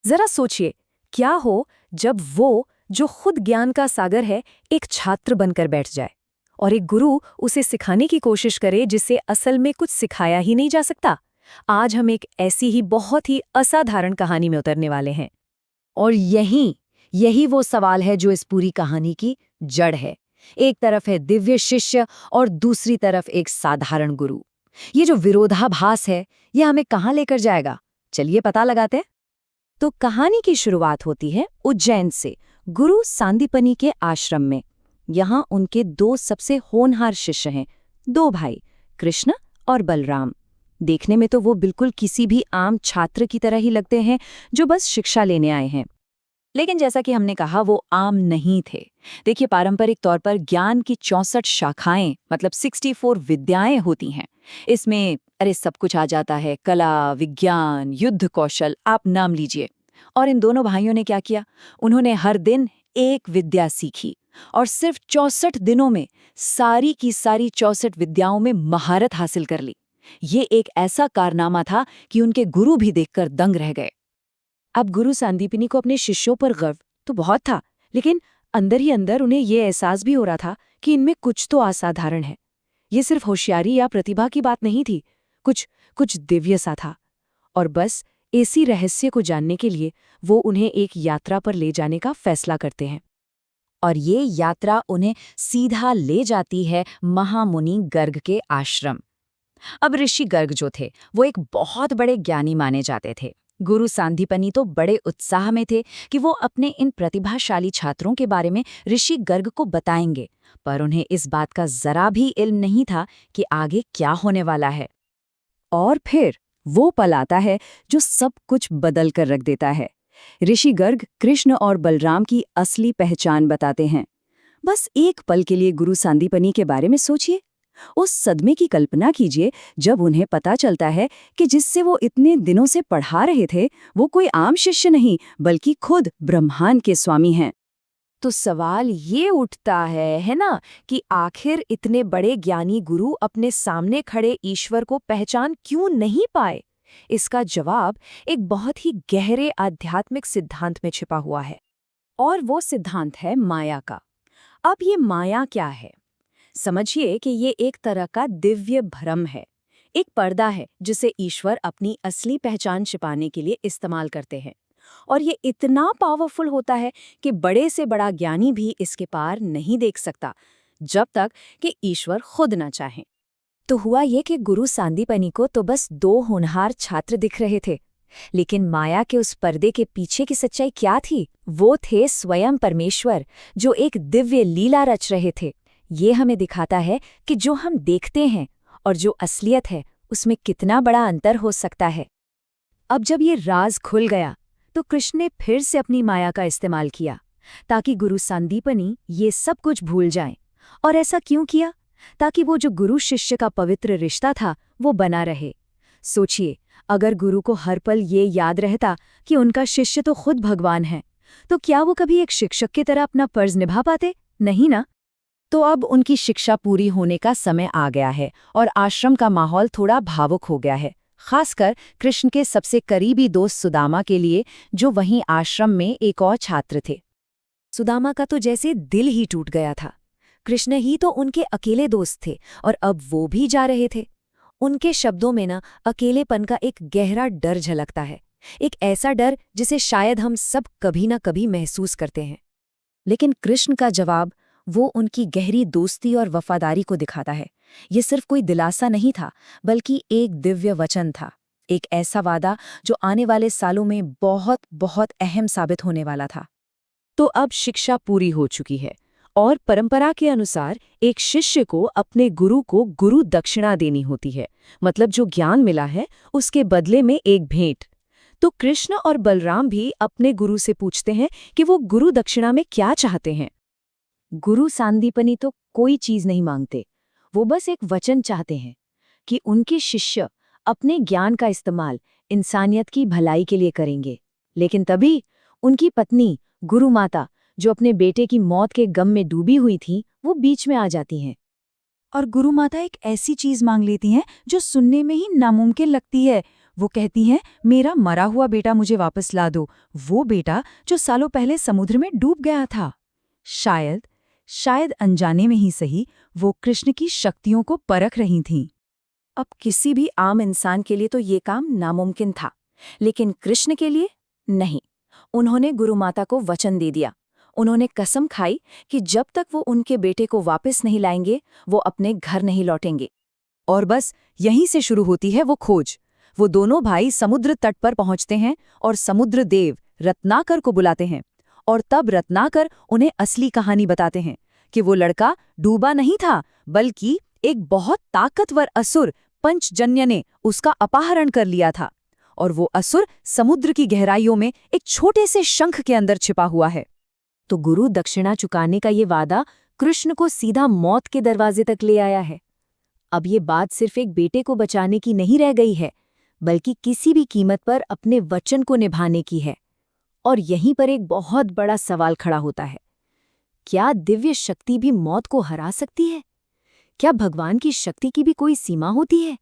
जरा सोचिए, क्या हो जब वो जो खुद ज्ञान का सागर है एक छात्र बनकर बैठ जाए और एक गुरु उसे सिखाने की कोशिश करे जिससे असल में कुछ सिखाया ही नहीं जा सकता। आज हम एक ऐसी ही बहुत ही असाधारण कहानी में उतरने वाले हैं। और यही यही वो सवाल है जो इस पूरी कहानी की जड़ है। एक तरफ है दिव्य शिष्य और दूसरी तरफ एक साधारण गुरु। ये जो विरोधाभास है, ये हमें कहाँ लेकर जाएगा? चलिए पता लगाते हैं। तो कहानी की शुरुआत होती है उज्जैन से, गुरु सांदीपनी के आश्रम में। यहाँ उनके दो सबसे होनहार शिष्य हैं, दो भाई, कृष्ण और बलराम। देखने में तो वो बिल्कुल किसी भी आम छात्र की तरह ही लगते हैं, जो बस शिक्षा लेने आए हैं। लेकिन जैसा कि हमने कहा, वो आम नहीं थे। देखिए, पारंपरिक तौर पर ज्ञान की 64 शाखाएं, मतलब 64 विद्याएं होती हैं। इसमें अरे सब कुछ आ जाता है, कला, विज्ञान, युद्ध कौशल, आप नाम लीजिए। और इन दोनों भाइयों ने क्या किया? उन्होंने हर दिन एक विद्या सीखी और सिर्फ 64 दिनों में सारी की सारी 64 विद्याओं में महारत हासिल कर ली। ये एक ऐसा कारनामा था कि उनके गुरु भी देखकर दंग रह गए। अब गुरु सांदीपनी को अपने शिष्यों पर गर्व तो बहुत था, लेकिन अंदर ही अंदर उन्हें यह एहसास भी हो रहा था कि इनमें कुछ तो असाधारण है। ये सिर्फ होशियारी या प्रतिभा की बात नहीं थी, कुछ कुछ दिव्य सा था। और बस इसी रहस्य को जानने के लिए वो उन्हें एक यात्रा पर ले जाने का फैसला करते हैं। और ये यात्रा उन्हें सीधा ले जाती है महामुनि गर्ग के आश्रम। अब ऋषि गर्ग जो थे, वो एक बहुत बड़े ज्ञानी माने जाते थे। गुरु सांदीपनी तो बड़े उत्साह में थे कि वो अपने इन प्रतिभाशाली छात्रों के बारे में ऋषि गर्ग को बताएंगे, पर उन्हें इस बात का जरा भी इल्म नहीं था कि आगे क्या होने वाला है। और फिर वो पल आता है जो सब कुछ बदल कर रख देता है। ऋषि गर्ग कृष्ण और बलराम की असली पहचान बताते हैं। बस एक पल के लिए गुरु सांदीपनी के बारे में सोचिए। उस सदमे की कल्पना कीजिए जब उन्हें पता चलता है कि जिससे वो इतने दिनों से पढ़ा रहे थे, वो कोई आम शिष्य नहीं बल्कि खुद ब्रह्मांड के स्वामी हैं। तो सवाल ये उठता है ना, कि आखिर इतने बड़े ज्ञानी गुरु अपने सामने खड़े ईश्वर को पहचान क्यों नहीं पाए? इसका जवाब एक बहुत ही गहरे आध्यात्मिक सिद्धांत में छिपा हुआ है, और वो सिद्धांत है माया का। अब ये माया क्या है? समझिए कि ये एक तरह का दिव्य भ्रम है, एक पर्दा है जिसे ईश्वर अपनी असली पहचान छिपाने के लिए इस्तेमाल करते हैं। और ये इतना पावरफुल होता है कि बड़े से बड़ा ज्ञानी भी इसके पार नहीं देख सकता, जब तक कि ईश्वर खुद न चाहे। तो हुआ ये कि गुरु सांदीपनी को तो बस दो होनहार छात्र दिख रहे थे, लेकिन माया के उस पर्दे के पीछे की सच्चाई क्या थी? वो थे स्वयं परमेश्वर, जो एक दिव्य लीला रच रहे थे। ये हमें दिखाता है कि जो हम देखते हैं और जो असलियत है, उसमें कितना बड़ा अंतर हो सकता है। अब जब ये राज खुल गया, तो कृष्ण ने फिर से अपनी माया का इस्तेमाल किया ताकि गुरु सांदीपनी ये सब कुछ भूल जाएं। और ऐसा क्यों किया? ताकि वो जो गुरु शिष्य का पवित्र रिश्ता था, वो बना रहे। सोचिए, अगर गुरु को हर पल ये याद रहता कि उनका शिष्य तो खुद भगवान है, तो क्या वो कभी एक शिक्षक की तरह अपना फर्ज निभा पाते? नहीं ना। तो अब उनकी शिक्षा पूरी होने का समय आ गया है और आश्रम का माहौल थोड़ा भावुक हो गया है, खासकर कृष्ण के सबसे करीबी दोस्त सुदामा के लिए, जो वहीं आश्रम में एक और छात्र थे। सुदामा का तो जैसे दिल ही टूट गया था। कृष्ण ही तो उनके अकेले दोस्त थे और अब वो भी जा रहे थे। उनके शब्दों में ना अकेलेपन का एक गहरा डर झलकता है, एक ऐसा डर जिसे शायद हम सब कभी ना कभी महसूस करते हैं। लेकिन कृष्ण का जवाब, वो उनकी गहरी दोस्ती और वफादारी को दिखाता है। ये सिर्फ कोई दिलासा नहीं था, बल्कि एक दिव्य वचन था, एक ऐसा वादा जो आने वाले सालों में बहुत बहुत अहम साबित होने वाला था। तो अब शिक्षा पूरी हो चुकी है और परंपरा के अनुसार एक शिष्य को अपने गुरु को गुरु दक्षिणा देनी होती है, मतलब जो ज्ञान मिला है उसके बदले में एक भेंट। तो कृष्ण और बलराम भी अपने गुरु से पूछते हैं कि वो गुरु दक्षिणा में क्या चाहते हैं। गुरु सांदीपनी तो कोई चीज नहीं मांगते, वो बस एक वचन चाहते हैं कि उनके शिष्य अपने ज्ञान का इस्तेमाल इंसानियत की भलाई के लिए करेंगे। लेकिन तभी उनकी पत्नी गुरु माता, जो अपने बेटे की मौत के गम में डूबी हुई थी, वो बीच में आ जाती हैं। और गुरु माता एक ऐसी चीज मांग लेती हैं जो सुनने में ही नामुमकिन लगती है। वो कहती हैं, मेरा मरा हुआ बेटा मुझे वापस ला दो, वो बेटा जो सालों पहले समुद्र में डूब गया था। शायद अनजाने में ही सही, वो कृष्ण की शक्तियों को परख रही थीं। अब किसी भी आम इंसान के लिए तो ये काम नामुमकिन था, लेकिन कृष्ण के लिए नहीं। उन्होंने गुरु माता को वचन दे दिया। उन्होंने कसम खाई कि जब तक वो उनके बेटे को वापस नहीं लाएंगे, वो अपने घर नहीं लौटेंगे। और बस यहीं से शुरू होती है वो खोज। वो दोनों भाई समुद्र तट पर पहुंचते हैं और समुद्र देव रत्नाकर को बुलाते हैं। और तब रत्नाकर उन्हें असली कहानी बताते हैं कि वो लड़का डूबा नहीं था, बल्कि एक बहुत ताकतवर असुर पंचजन्य ने उसका अपहरण कर लिया था। और वो असुर समुद्र की गहराइयों में एक छोटे से शंख के अंदर छिपा हुआ है। तो गुरु दक्षिणा चुकाने का ये वादा कृष्ण को सीधा मौत के दरवाजे तक ले आया है। अब ये बात सिर्फ एक बेटे को बचाने की नहीं रह गई है, बल्कि किसी भी कीमत पर अपने वचन को निभाने की है। और यहीं पर एक बहुत बड़ा सवाल खड़ा होता है, क्या दिव्य शक्ति भी मौत को हरा सकती है? क्या भगवान की शक्ति की भी कोई सीमा होती है?